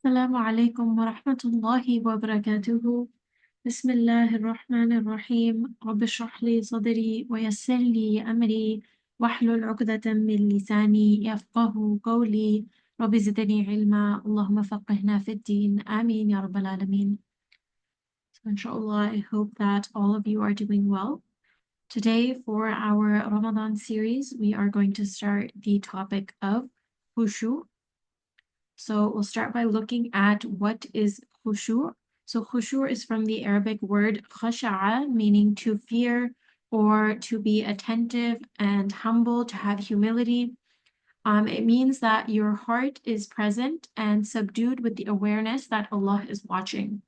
السلام عليكم ورحمة الله وبركاته. بسم الله الرحمن الرحيم. رب اشرح لي صدري ويسر لي أمري واحلل عقدة من لساني يفقه قولي. رب زدني علما اللهم فقهنا في الدين آمين يا رب العالمين. So inshallah, I hope that all of you are doing well. Today for our Ramadan series, we are going to start the topic of Khushu. So we'll start by looking at what is khushu'. So khushu' is from the Arabic word khasha'a, meaning to fear or to be attentive and humble, to have humility. It means that your heart is present and subdued with the awareness that Allah is watching.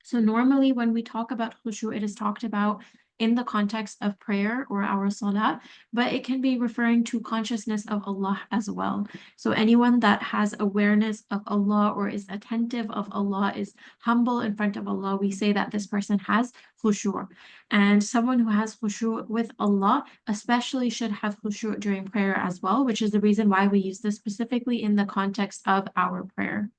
So normally when we talk about khushu, it is talked about in the context of prayer or our salah, but it can be referring to consciousness of Allah as well. So anyone that has awareness of Allah or is attentive of Allah, is humble in front of Allah, we say that this person has khushu. And someone who has khushu with Allah especially should have khushu during prayer as well, which is the reason why we use this specifically in the context of our prayer.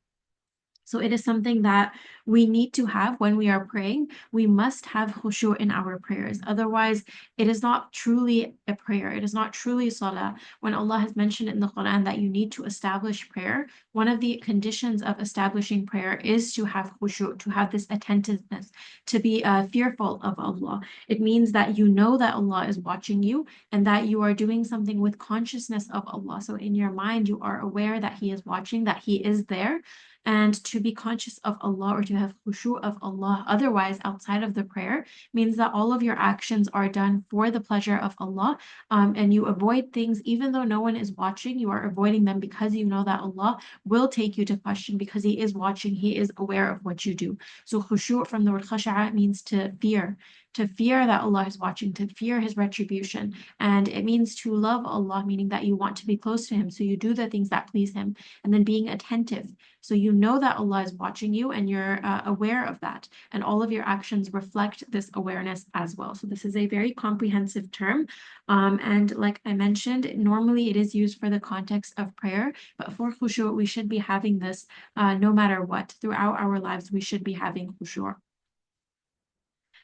So it is something that we need to have when we are praying. We must have khushu in our prayers. Otherwise, it is not truly a prayer. It is not truly salah. When Allah has mentioned in the Quran that you need to establish prayer, one of the conditions of establishing prayer is to have khushu, to have this attentiveness, to be fearful of Allah. It means that you know that Allah is watching you and that you are doing something with consciousness of Allah. So in your mind, you are aware that He is watching, that He is there, and to be conscious of Allah or to have khushu of Allah otherwise outside of the prayer means that all of your actions are done for the pleasure of Allah, and you avoid things even though no one is watching. You are avoiding them because you know that Allah will take you to question, because He is watching, He is aware of what you do. So khushu from the word khasha'a means to fear that Allah is watching, to fear His retribution. And it means to love Allah, meaning that you want to be close to Him. So you do the things that please Him. And then being attentive. So you know that Allah is watching you and you're aware of that. And all of your actions reflect this awareness as well. So this is a very comprehensive term. And like I mentioned, normally it is used for the context of prayer. But for khushu', we should be having this no matter what. Throughout our lives, we should be having khushu'.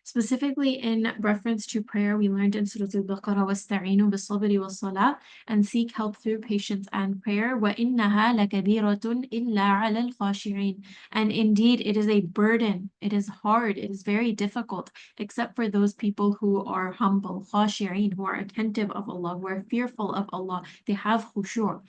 Specifically in reference to prayer, we learned in Surah Al-Baqarah, وَاسْتَعِينُوا بِالصَّبْرِ وَالصَّلَاةِ, and seek help through patience and prayer. وَإِنَّهَا لَكَبِيرَةٌ إِلَّا عَلَى الْخَاشِعِينَ. And indeed, it is a burden. It is hard. It is very difficult, except for those people who are humble, khashi'in, who are attentive of Allah, who are fearful of Allah. They have khushu'.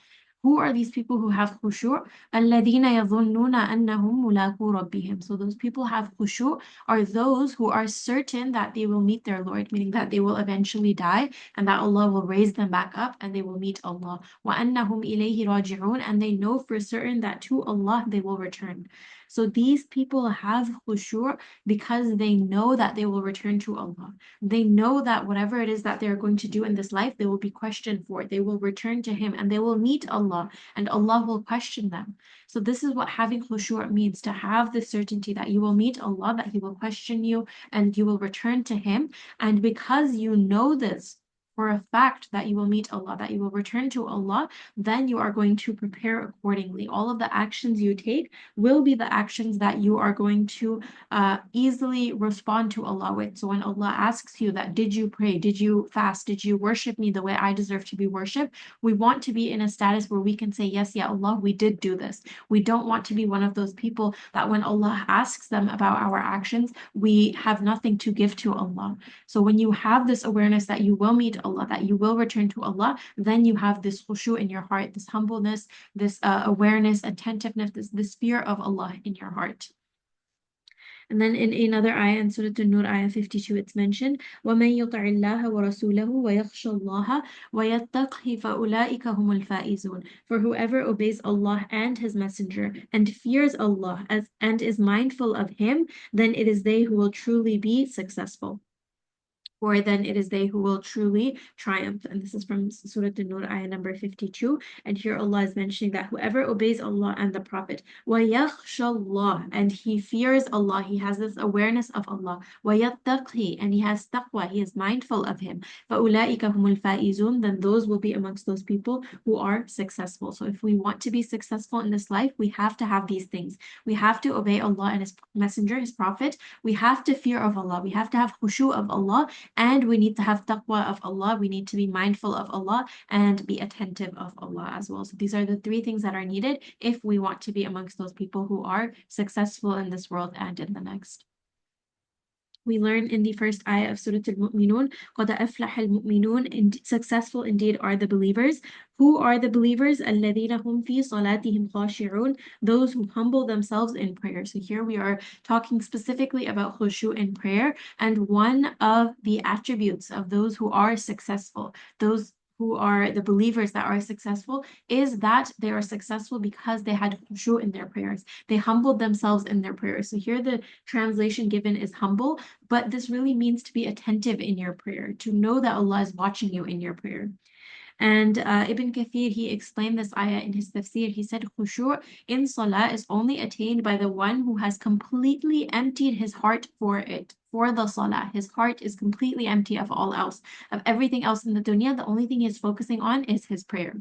Who are these people who have khushu'? الَّذِينَ يَظُنُّونَ أَنَّهُمْ مُلَاقُو رَبِّهِمْ. So those people have khushu' are those who are certain that they will meet their Lord, meaning that they will eventually die and that Allah will raise them back up and they will meet Allah. وَأَنَّهُمْ إِلَيْهِ رَاجِعُونَ. And they know for certain that to Allah they will return. So these people have khushu' because they know that they will return to Allah. They know that whatever it is that they're going to do in this life, they will be questioned for it. They will return to Him and they will meet Allah and Allah will question them. So this is what having khushu' means, to have the certainty that you will meet Allah, that He will question you and you will return to Him. And because you know this for a fact that you will meet Allah, that you will return to Allah, then you are going to prepare accordingly. All of the actions you take will be the actions that you are going to easily respond to Allah with. So when Allah asks you that, did you pray? Did you fast? Did you worship me the way I deserve to be worshipped? We want to be in a status where we can say, yes, yeah, Allah, we did do this. We don't want to be one of those people that when Allah asks them about our actions, we have nothing to give to Allah. So when you have this awareness that you will meet Allah, that you will return to Allah, then you have this khushu' in your heart, this humbleness, this awareness, attentiveness, this fear of Allah in your heart. And then in another ayah in Surah An-Nur, ayah 52, it's mentioned, وَمَن يُطِعِ اللَّهَ وَرَسُولَهُ وَيَخْشَى اللَّهَ وَيَتَّقْهِ فَأُولَٰئِكَ هُمُ الْفَائِزُونَ. For whoever obeys Allah and His Messenger and fears Allah and is mindful of Him, then it is they who will truly be successful. for then it is they who will truly triumph. And this is from Surah An-Nur, ayah number 52. And here Allah is mentioning that whoever obeys Allah and the Prophet, وَيَخْشَى اللَّهِ, and he fears Allah, he has this awareness of Allah, وَيَتَّقِي, and he has taqwa, he is mindful of Him, فَأُولَٰئِكَ هُمُ الْفَائِزُونَ, then those will be amongst those people who are successful. So if we want to be successful in this life, we have to have these things. We have to obey Allah and His Messenger, His Prophet. We have to fear of Allah. We have to have khushu of Allah, and we need to have taqwa of Allah. We need to be mindful of Allah and be attentive of Allah as well. So these are the three things that are needed if we want to be amongst those people who are successful in this world and in the next. We learn in the first ayah of Surah Al-Mu'minun, قَدْ أَفْلَحَ الْمُؤْمِنُونَ, successful indeed are the believers. Who are the believers? الَّذِينَ هُمْ فِي صَلَاتِهِمْ خَاشِعُونَ, those who humble themselves in prayer. So here we are talking specifically about khushu in prayer, and one of the attributes of those who are successful, those who are the believers that are successful, is that they are successful because they had khushu in their prayers. They humbled themselves in their prayers. So here the translation given is humble, but this really means to be attentive in your prayer, to know that Allah is watching you in your prayer. And Ibn Kathir, he explained this ayah in his tafsir. He said, khushu' in salah is only attained by the one who has completely emptied his heart for it, for the salah. His heart is completely empty of all else, of everything else in the dunya. The only thing he's focusing on is his prayer.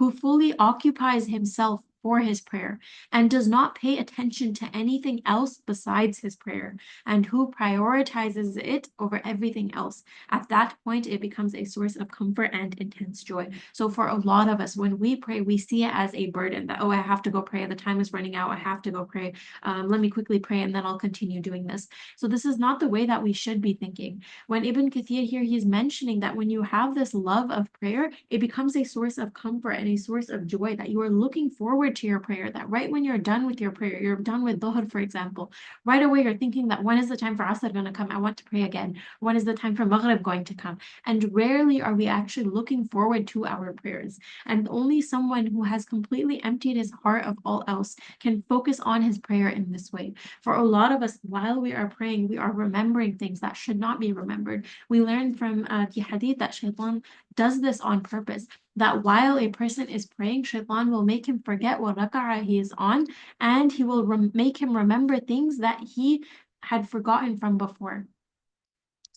Who fully occupies himself for his prayer and does not pay attention to anything else besides his prayer, and who prioritizes it over everything else. At that point, it becomes a source of comfort and intense joy. So for a lot of us, when we pray, we see it as a burden that, oh, I have to go pray. The time is running out. I have to go pray. Let me quickly pray and then I'll continue doing this. So this is not the way that we should be thinking. When Ibn Kathir here, he's mentioning that when you have this love of prayer, it becomes a source of comfort and a source of joy, that you are looking forward to your prayer, that right when you're done with your prayer, you're done with Dhuhr, for example, right away you're thinking that when is the time for Asr going to come? I want to pray again. When is the time for Maghrib going to come? And rarely are we actually looking forward to our prayers. And only someone who has completely emptied his heart of all else can focus on his prayer in this way. For a lot of us, while we are praying, we are remembering things that should not be remembered. We learn from the hadith that shaitan does this on purpose, that while a person is praying, shaitan will make him forget what raka'ah he is on, and he will make him remember things that he had forgotten from before.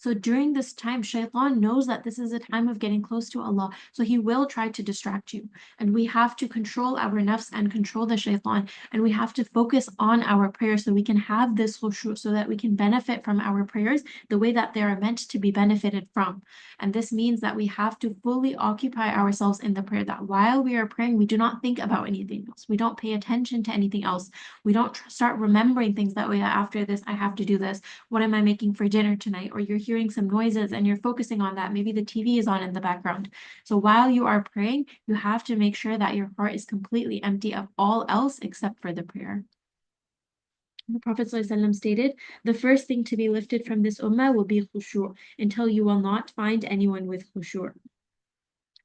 So during this time, shaitan knows that this is a time of getting close to Allah. So he will try to distract you. And we have to control our nafs and control the shaitan. And we have to focus on our prayers so we can have this khushu, so that we can benefit from our prayers the way that they are meant to be benefited from. And this means that we have to fully occupy ourselves in the prayer, that while we are praying, we do not think about anything else. We don't pay attention to anything else. We don't start remembering things that way. After this, I have to do this. What am I making for dinner tonight? Or you're hearing some noises and you're focusing on that. Maybe the TV is on in the background. So while you are praying, you have to make sure that your heart is completely empty of all else except for the prayer. The Prophet ﷺ stated, the first thing to be lifted from this ummah will be khushu', until you will not find anyone with khushu'.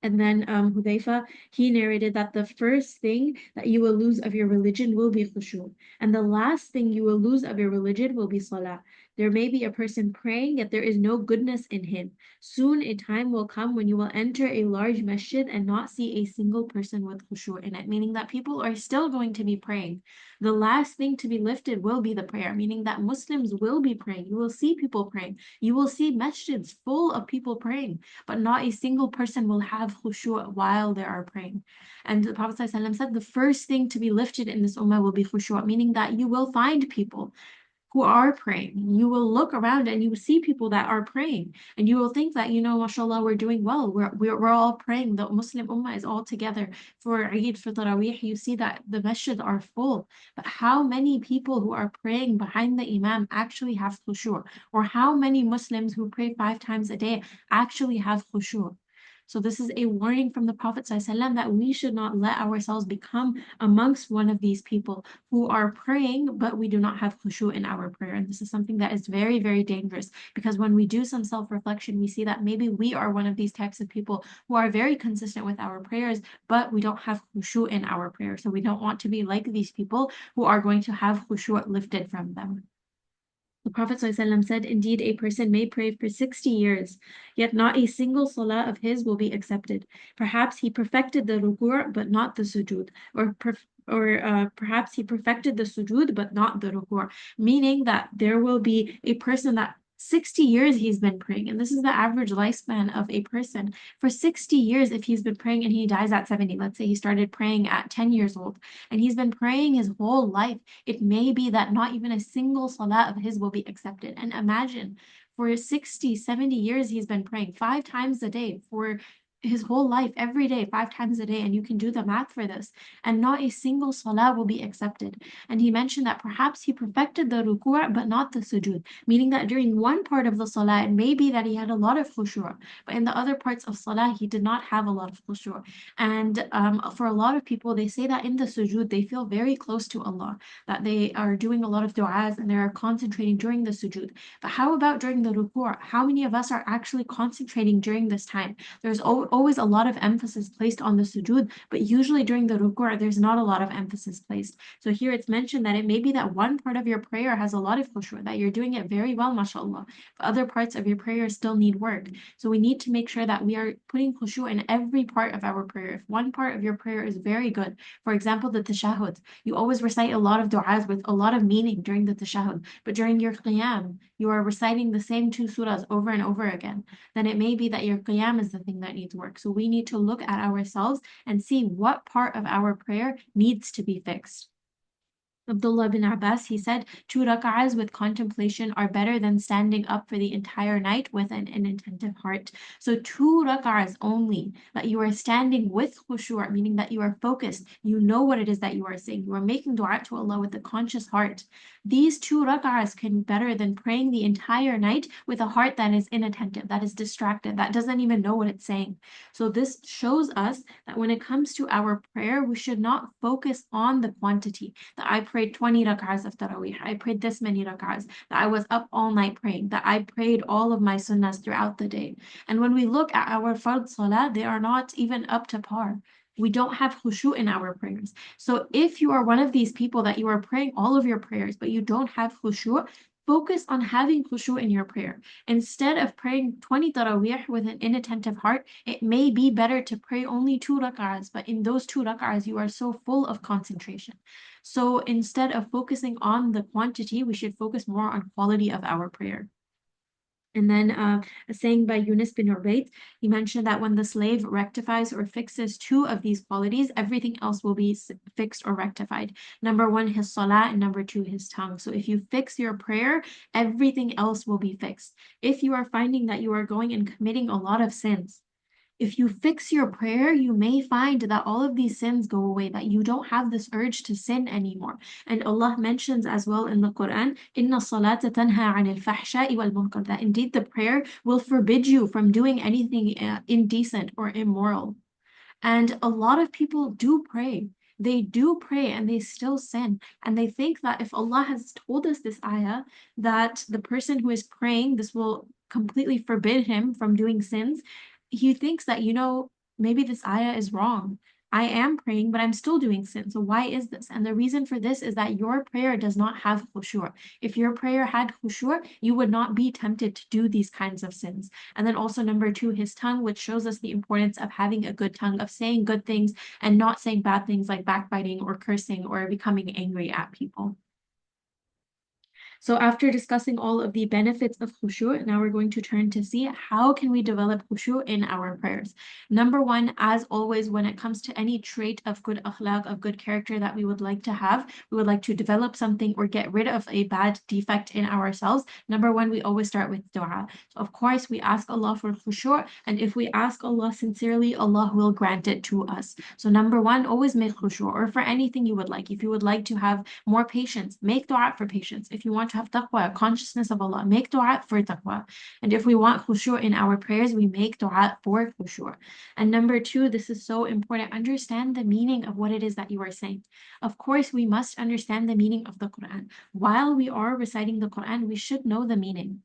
And then Hudayfa, he narrated that the first thing that you will lose of your religion will be khushu'. And the last thing you will lose of your religion will be salah. There may be a person praying, yet there is no goodness in him. Soon a time will come when you will enter a large masjid and not see a single person with khushu' in it, meaning that people are still going to be praying. The last thing to be lifted will be the prayer, meaning that Muslims will be praying. You will see people praying. You will see masjids full of people praying, but not a single person will have khushu' while they are praying. And the Prophet ﷺ said the first thing to be lifted in this ummah will be khushu', meaning that you will find people who are praying. You will look around and you will see people that are praying, and you will think that, mashallah, we're doing well. We're all praying. The Muslim ummah is all together for Eid, for Tarawih. You see that the masjid are full. But how many people who are praying behind the imam actually have khushu'? Or how many Muslims who pray 5 times a day actually have khushu'? So this is a warning from the Prophet ﷺ that we should not let ourselves become amongst one of these people who are praying, but we do not have khushu' in our prayer. And this is something that is very, very dangerous, because when we do some self-reflection, we see that maybe we are one of these types of people who are very consistent with our prayers, but we don't have khushu' in our prayer. So we don't want to be like these people who are going to have khushu' lifted from them. The Prophet ﷺ said, indeed, a person may pray for 60 years, yet not a single salah of his will be accepted. Perhaps he perfected the ruku' but not the sujood, or perhaps he perfected the sujood but not the ruku', meaning that there will be a person that 60 years he's been praying, and this is the average lifespan of a person. For 60 years, if he's been praying and he dies at 70, let's say he started praying at 10 years old, and he's been praying his whole life, it may be that not even a single salah of his will be accepted. And imagine, for 60, 70 years, he's been praying 5 times a day for his whole life, every day, 5 times a day. And you can do the math for this. And not a single salah will be accepted. And he mentioned that perhaps he perfected the ruku' but not the sujood, meaning that during one part of the salah, it may be that he had a lot of khushu', but in the other parts of salah, he did not have a lot of khushu'. And for a lot of people, they say that in the sujood, they feel very close to Allah, that they are doing a lot of du'as and they're concentrating during the sujood. But how about during the ruku'? How many of us are actually concentrating during this time? There's always a lot of emphasis placed on the sujood, but usually during the ruku', there's not a lot of emphasis placed. So here it's mentioned that it may be that one part of your prayer has a lot of khushu', that you're doing it very well, mashallah. But other parts of your prayer still need work. So we need to make sure that we are putting khushu' in every part of our prayer. If one part of your prayer is very good, for example, the tashahhud, you always recite a lot of du'as with a lot of meaning during the tashahhud, but during your qiyam, you are reciting the same 2 surahs over and over again, then it may be that your qiyam is the thing that needs work. So we need to look at ourselves and see what part of our prayer needs to be fixed. Abdullah bin Abbas, he said, 2 rak'ahs with contemplation are better than standing up for the entire night with an inattentive heart. So 2 rak'ahs only, that you are standing with khushu', meaning that you are focused, you know what it is that you are saying, you are making dua to Allah with a conscious heart. These 2 rak'ahs can be better than praying the entire night with a heart that is inattentive, that is distracted, that doesn't even know what it's saying. So this shows us that when it comes to our prayer, we should not focus on the quantity, that I prayed 20 rak'ahs of tarawih, I prayed this many rak'ahs, that I was up all night praying, that I prayed all of my sunnahs throughout the day. And when we look at our fard salah, they are not even up to par. We don't have khushu' in our prayers. So if you are one of these people that you are praying all of your prayers, but you don't have khushu', focus on having khushu' in your prayer. Instead of praying 20 tarawih with an inattentive heart, it may be better to pray only 2 rak'ahs, but in those 2 rak'ahs, you are so full of concentration. So instead of focusing on the quantity, we should focus more on quality of our prayer. And then a saying by Yunus bin Ubayd, he mentioned that when the slave rectifies or fixes 2 of these qualities, everything else will be fixed or rectified. Number 1, his salah, and number 2, his tongue. So if you fix your prayer, everything else will be fixed. If you are finding that you are going and committing a lot of sins, if you fix your prayer, you may find that all of these sins go away, that you don't have this urge to sin anymore. And Allah mentions as well in the Quran, Inna salata tanha anil fahsha'i wal munkar, that indeed the prayer will forbid you from doing anything indecent or immoral. And a lot of people do pray. They do pray and they still sin. And they think that if Allah has told us this ayah, that the person who is praying, this will completely forbid him from doing sins. He thinks that, maybe this ayah is wrong. I am praying, but I'm still doing sin. So why is this? And the reason for this is that your prayer does not have khushu'. If your prayer had khushu', you would not be tempted to do these kinds of sins. And then also number 2, his tongue, which shows us the importance of having a good tongue, of saying good things and not saying bad things like backbiting or cursing or becoming angry at people. So after discussing all of the benefits of khushu', now we're going to turn to see how can we develop khushu' in our prayers. Number 1, as always, when it comes to any trait of good akhlaq, of good character that we would like to have, we would like to develop something or get rid of a bad defect in ourselves. Number 1, we always start with dua. So of course, we ask Allah for khushu', and if we ask Allah sincerely, Allah will grant it to us. So number 1, always make khushu', or for anything you would like. If you would like to have more patience, make dua for patience. If you want to have taqwa, consciousness of Allah, make dua for taqwa. And if we want khushu' in our prayers, we make dua for khushu'. And number 2, this is so important, understand the meaning of what it is that you are saying. Of course, we must understand the meaning of the Quran. While we are reciting the Quran, we should know the meaning.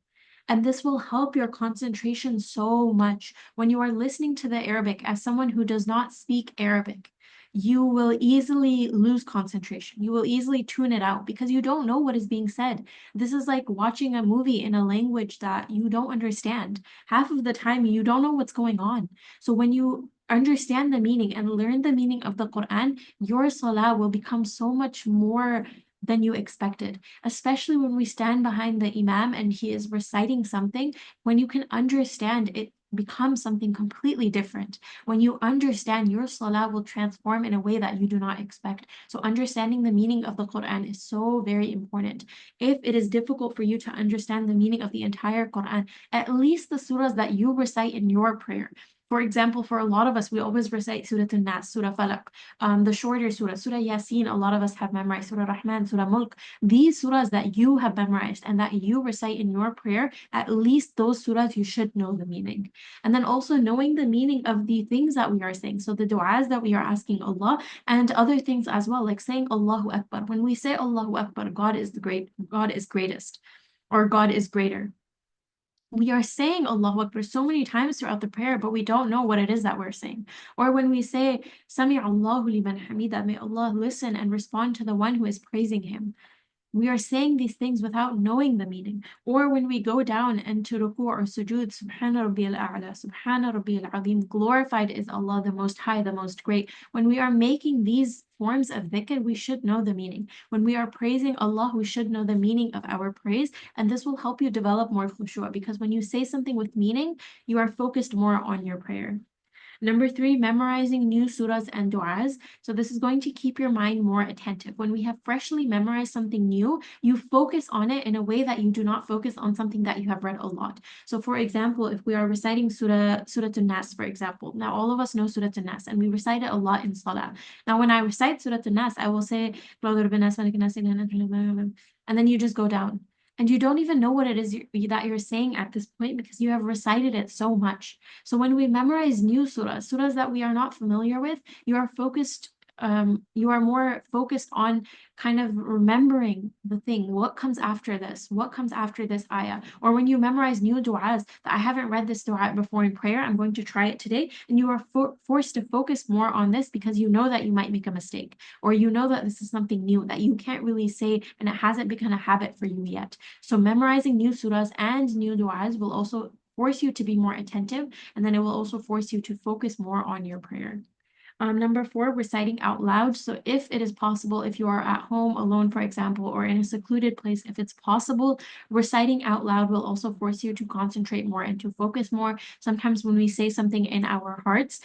And this will help your concentration so much when you are listening to the Arabic as someone who does not speak Arabic. you will easily lose concentration. You will easily tune it out because you don't know what is being said. This is like watching a movie in a language that you don't understand. Half of the time, you don't know what's going on. So when you understand the meaning and learn the meaning of the Quran, your salah will become so much more than you expected, especially when we stand behind the imam and he is reciting something. When you can understand, it becomes something completely different. When you understand, your salah will transform in a way that you do not expect. So understanding the meaning of the Quran is so very important. If it is difficult for you to understand the meaning of the entire Quran, at least the surahs that you recite in your prayer. For example, for a lot of us, we always recite Surah An-Nas, Surah Falaq, the shorter surah, Surah Yasin, a lot of us have memorized, Surah Rahman, Surah Mulk. These surahs that you have memorized and that you recite in your prayer, at least those surahs you should know the meaning. And then also knowing the meaning of the things that we are saying. So the du'as that we are asking Allah and other things as well, like saying Allahu Akbar. When we say Allahu Akbar, God is greatest, or God is greater. We are saying Allahu Akbar so many times throughout the prayer, but we don't know what it is that we're saying. Or when we say, Sami Allahu liman hamida, may Allah listen and respond to the one who is praising him. We are saying these things without knowing the meaning. Or when we go down into ruku or sujood, Subhana Rabbiyal A'la, Subhana Rabbiyal Azim, glorified is Allah, the Most High, the Most Great. When we are making these forms of dhikr, we should know the meaning. When we are praising Allah, we should know the meaning of our praise, and this will help you develop more khushu', because when you say something with meaning, you are focused more on your prayer. Number three, memorizing new surahs and du'as. So this is going to keep your mind more attentive. When we have freshly memorized something new, you focus on it in a way that you do not focus on something that you have read a lot. So for example, if we are reciting Surah An-Nas, for example, now all of us know Surah An-Nas and we recite it a lot in salah. Now when I recite Surah An-Nas, I will say, and then you just go down. And you don't even know what it is that you're saying at this point because you have recited it so much. So when we memorize new surahs that we are not familiar with, you are more focused on kind of remembering the thing. What comes after this? What comes after this ayah? Or when you memorize new du'as that I haven't read this du'a before in prayer, I'm going to try it today. And you are forced to focus more on this because you know that you might make a mistake, or you know that this is something new that you can't really say and it hasn't become a habit for you yet. So memorizing new surahs and new du'as will also force you to be more attentive, and then it will also force you to focus more on your prayer. Number four, reciting out loud. So if it is possible, if you are at home alone, for example, or in a secluded place, if it's possible, reciting out loud will also force you to concentrate more and to focus more. Sometimes when we say something in our hearts,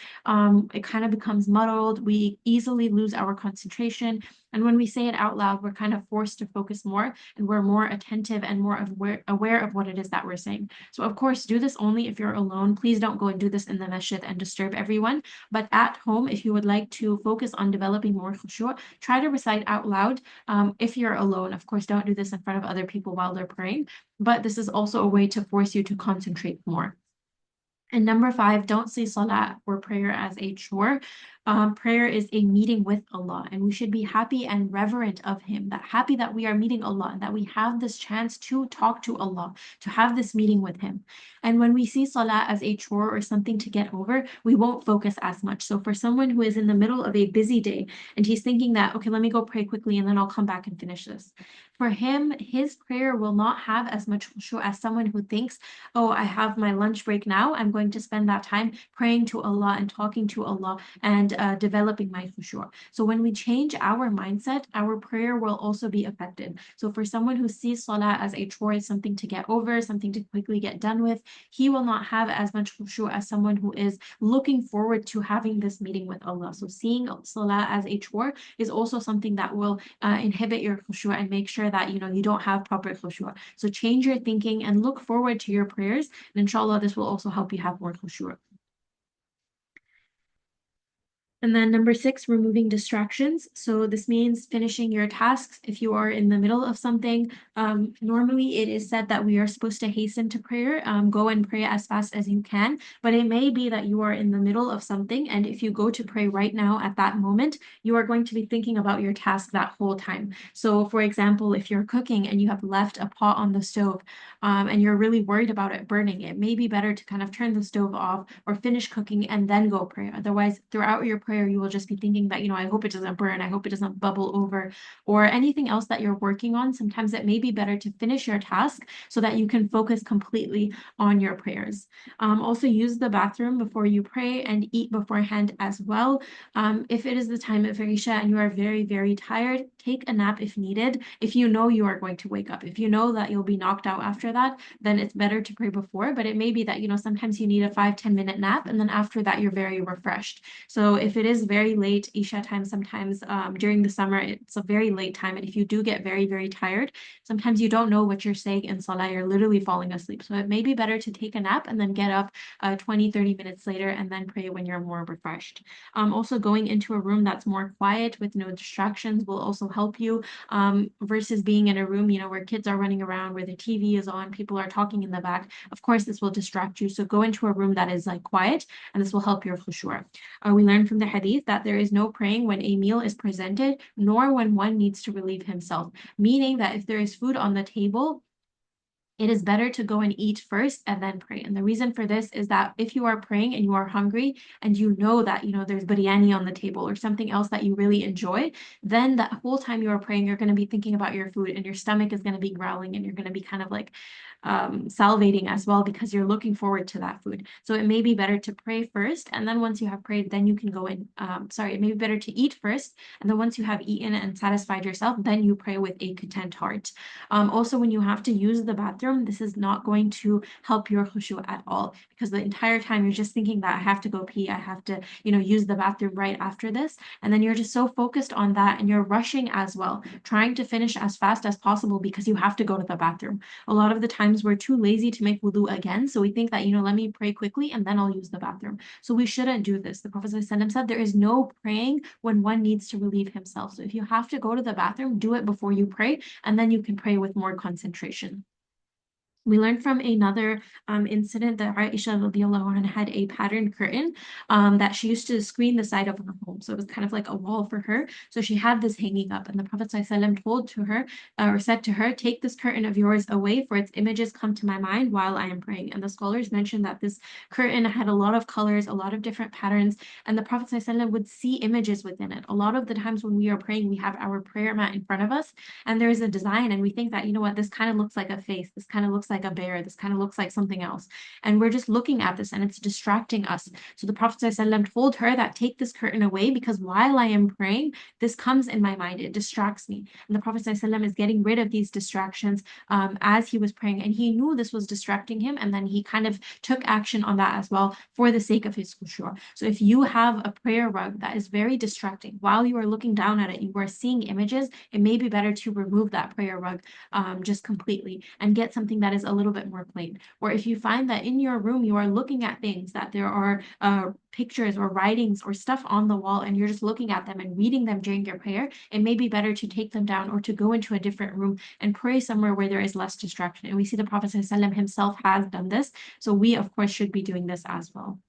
it kind of becomes muddled. We easily lose our concentration. And when we say it out loud, we're kind of forced to focus more and we're more attentive and more aware of what it is that we're saying. So of course, do this only if you're alone. Please don't go and do this in the masjid and disturb everyone. But at home, if you would like to focus on developing more khushu', try to recite out loud. If you're alone, of course, don't do this in front of other people while they're praying. But this is also a way to force you to concentrate more. And number five, don't see salah or prayer as a chore. Prayer is a meeting with Allah, and we should be happy and reverent of Him, that happy that we are meeting Allah, and that we have this chance to talk to Allah, to have this meeting with Him. And when we see salah as a chore or something to get over, we won't focus as much. So for someone who is in the middle of a busy day and he's thinking that, okay, let me go pray quickly and then I'll come back and finish this. For him, his prayer will not have as much khushu as someone who thinks, oh, I have my lunch break now. I'm going to spend that time praying to Allah and talking to Allah and developing my khushu'. So when we change our mindset, our prayer will also be affected. So for someone who sees salah as a chore, something to get over, something to quickly get done with, he will not have as much khushu' as someone who is looking forward to having this meeting with Allah. So seeing salah as a chore is also something that will inhibit your khushu' and make sure that you don't have proper khushu'. So change your thinking and look forward to your prayers, and inshallah this will also help you have more khushu'. And then number six, removing distractions. So this means finishing your tasks. If you are in the middle of something, normally it is said that we are supposed to hasten to prayer, go and pray as fast as you can. But it may be that you are in the middle of something, and if you go to pray right now at that moment, you are going to be thinking about your task that whole time. So for example, if you're cooking and you have left a pot on the stove, and you're really worried about it burning, it may be better to kind of turn the stove off or finish cooking and then go pray. Otherwise, throughout your prayer, prayer, you will just be thinking that, I hope it doesn't burn, I hope it doesn't bubble over, or anything else that you're working on. Sometimes it may be better to finish your task so that you can focus completely on your prayers. Also use the bathroom before you pray and eat beforehand as well. If it is the time of Isha and you are very, very tired, take a nap if needed. If you know you are going to wake up, if you know that you'll be knocked out after that, then it's better to pray before. But it may be that, sometimes you need a 5-10 minute nap, and then after that, you're very refreshed. So if it is very late Isha time, sometimes during the summer, it's a very late time. And if you do get very, very tired, sometimes you don't know what you're saying in salah, you're literally falling asleep. So it may be better to take a nap and then get up 20-30 minutes later and then pray when you're more refreshed. Also going into a room that's more quiet with no distractions will also help you, versus being in a room, where kids are running around, where the TV is on, people are talking in the back. Of course, this will distract you. So go into a room that is like quiet, and this will help your khushu'. We learn from the hadith that there is no praying when a meal is presented, nor when one needs to relieve himself. Meaning that if there is food on the table, it is better to go and eat first and then pray. And the reason for this is that if you are praying and you are hungry and you know that, there's biryani on the table or something else that you really enjoy, then that whole time you are praying, you're going to be thinking about your food and your stomach is going to be growling and you're going to be kind of like salivating as well because you're looking forward to that food. So it may be better to pray first, and then once you have prayed, then you can go in. It may be better to eat first, and then once you have eaten and satisfied yourself, then you pray with a content heart. Also, when you have to use the bathroom, this is not going to help your khushu at all, because the entire time you're just thinking that I have to go pee, I have to, use the bathroom right after this, and then you're just so focused on that, and you're rushing as well, trying to finish as fast as possible because you have to go to the bathroom. A lot of the times we're too lazy to make wudu again, so we think that, let me pray quickly and then I'll use the bathroom. So we shouldn't do this. The Prophet ﷺ said there is no praying when one needs to relieve himself. So if you have to go to the bathroom, do it before you pray, and then you can pray with more concentration. We learned from another incident that Aisha radiallahu anha had a patterned curtain that she used to screen the side of her home. So it was kind of like a wall for her. So she had this hanging up, and the Prophet ﷺ told to her, or said to her, take this curtain of yours away, for its images come to my mind while I am praying. And the scholars mentioned that this curtain had a lot of colors, a lot of different patterns, and the Prophet ﷺ would see images within it. A lot of the times when we are praying, we have our prayer mat in front of us, and there is a design, and we think that, this kind of looks like a face, this kind of looks like a bear, this kind of looks like something else, and we're just looking at this and it's distracting us. So the Prophet ﷺ told her that take this curtain away, because while I am praying, this comes in my mind, it distracts me. And the Prophet ﷺ is getting rid of these distractions as he was praying, and he knew this was distracting him, and then he kind of took action on that as well for the sake of his khushu'. So if you have a prayer rug that is very distracting, while you are looking down at it, you are seeing images, it may be better to remove that prayer rug just completely and get something that is a little bit more plain. Or if you find that in your room you are looking at things, that there are pictures or writings or stuff on the wall, and you're just looking at them and reading them during your prayer, it may be better to take them down or to go into a different room and pray somewhere where there is less distraction. And we see the Prophet ﷺ himself has done this, so we of course should be doing this as well.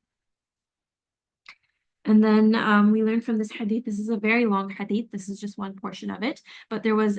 And then we learned from this hadith, this is a very long hadith, this is just one portion of it, but there was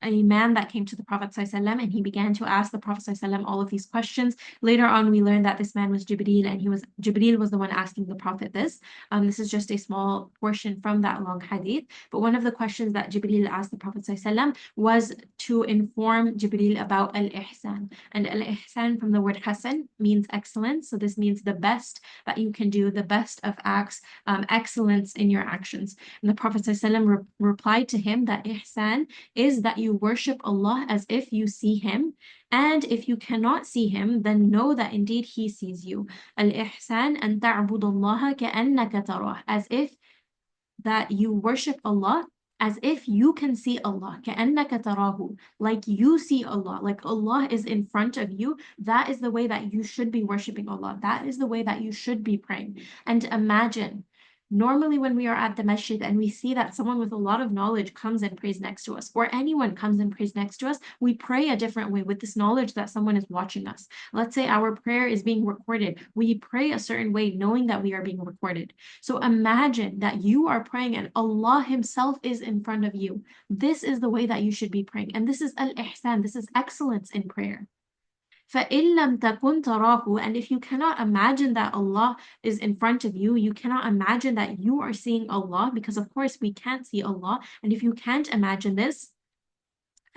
a man that came to the Prophet ﷺ, and he began to ask the Prophet ﷺ all of these questions. Later on, we learned that this man was Jibreel, and Jibreel was the one asking the Prophet this. This is just a small portion from that long hadith. But one of the questions that Jibreel asked the Prophet ﷺ was to inform Jibreel about al-ihsan. And al-ihsan from the word hasan means excellence. So this means the best that you can do, the best of acts, excellence in your actions. And the Prophet ﷺ replied to him that ihsan is that you worship Allah as if you see Him, and if you cannot see Him, then know that indeed He sees you. Al-ihsan an ta'budallaha ka'annaka tarah, as if that you worship Allah as if you can see Allah, كَأَنَّكَ تَرَاهُ, like you see Allah, like Allah is in front of you. That is the way that you should be worshiping Allah. That is the way that you should be praying. And imagine, normally when we are at the masjid and we see that someone with a lot of knowledge comes and prays next to us, or anyone comes and prays next to us, we pray a different way with this knowledge that someone is watching us. Let's say our prayer is being recorded. We pray a certain way knowing that we are being recorded. So imagine that you are praying and Allah Himself is in front of you. This is the way that you should be praying. And this is al-ihsan, this is excellence in prayer. فَإِن لَمْ تَكُنْ تَرَاهُ. And if you cannot imagine that Allah is in front of you, you cannot imagine that you are seeing Allah, because of course we can't see Allah. And if you can't imagine this,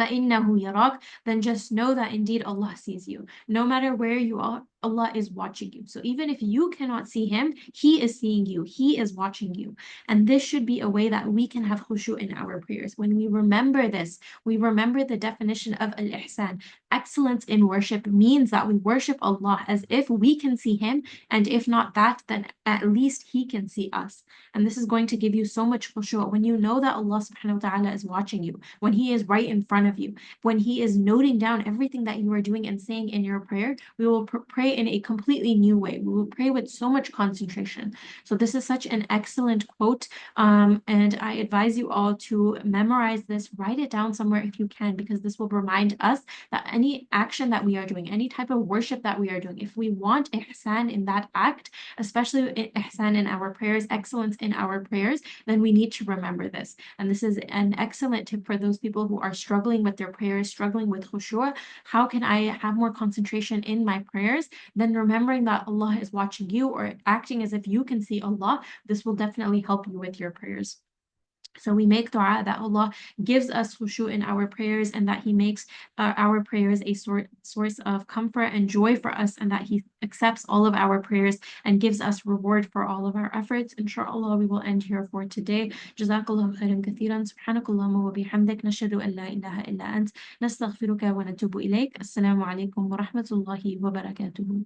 فَإِنَّهُ يَرَاكَ, then just know that indeed Allah sees you. No matter where you are, Allah is watching you. So even if you cannot see Him, He is seeing you. He is watching you. And this should be a way that we can have khushu in our prayers. When we remember this, we remember the definition of al-ihsan. Excellence in worship means that we worship Allah as if we can see Him, and if not that, then at least He can see us. And this is going to give you so much khushu when you know that Allah subhanahu wa ta'ala is watching you, when He is right in front of you, when He is noting down everything that you are doing and saying in your prayer. We will pray in a completely new way. We will pray with so much concentration. So this is such an excellent quote, and I advise you all to memorize this, write it down somewhere if you can, because this will remind us that any action that we are doing, any type of worship that we are doing, if we want ihsan in that act, especially ihsan in our prayers, excellence in our prayers, then we need to remember this. And this is an excellent tip for those people who are struggling with their prayers, struggling with khushu'. How can I have more concentration in my prayers? Then remembering that Allah is watching you, or acting as if you can see Allah, this will definitely help you with your prayers. So we make dua that Allah gives us khushu in our prayers, and that He makes our prayers a source of comfort and joy for us, and that He accepts all of our prayers and gives us reward for all of our efforts. Inshallah, we will end here for today. Jazakallahu khairan kathiran. Subhanakallahumma wa bihamdik. Nashhadu an la ilaha illa ant. Nastaghfiruka wa natubu ilayk. Assalamu alaikum wa rahmatullahi wa barakatuhu.